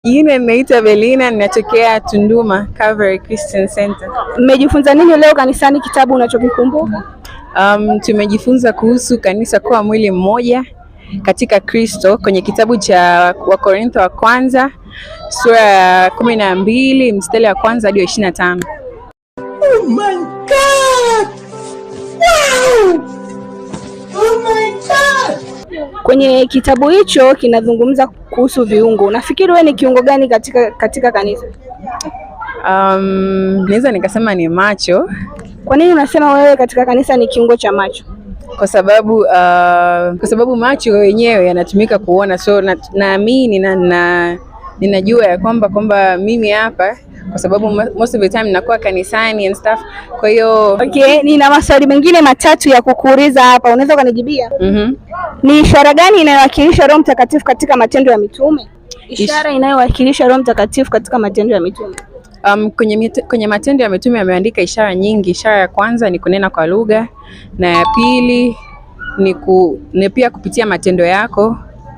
Jina naitwa Belina, ninatokea Tunduma Calvary Christian Center. Mmejifunza nini leo kanisani, kitabu unachokikumbuka? Tumejifunza kuhusu kanisa kuwa mwili mmoja katika Kristo kwenye kitabu cha Wakorintho wa kwanza sura ya 12 mstari wa kwanza hadi 25. Oh my God! Wow! Oh my God! Kwenye kitabu hicho kinazungumza kuhusu viungo. Unafikiri wewe ni kiungo gani katika kanisa? Naweza nikasema ni macho. Kwa nini unasema wewe katika kanisa ni kiungo cha macho? Kwa sababu macho yenyewe yanatumika kuona, so naamini ninajua ya kwamba mimi hapa, kwa sababu most of the time ninakuwa kanisani and stuff. Kwa hiyo okay, nina maswali mengine matatu ya kukuuliza hapa, unaweza kunijibia? Ni ishara gani inayowakilisha Roho Mtakatifu katika Matendo ya Mitume? Ishara inayowakilisha Roho Mtakatifu katika Matendo ya Mitume. Kwenye Matendo ya Mitume ameandika ishara nyingi. Ishara ya kwanza ni kunena kwa lugha, na ya pili ni pia kupitia matendo yako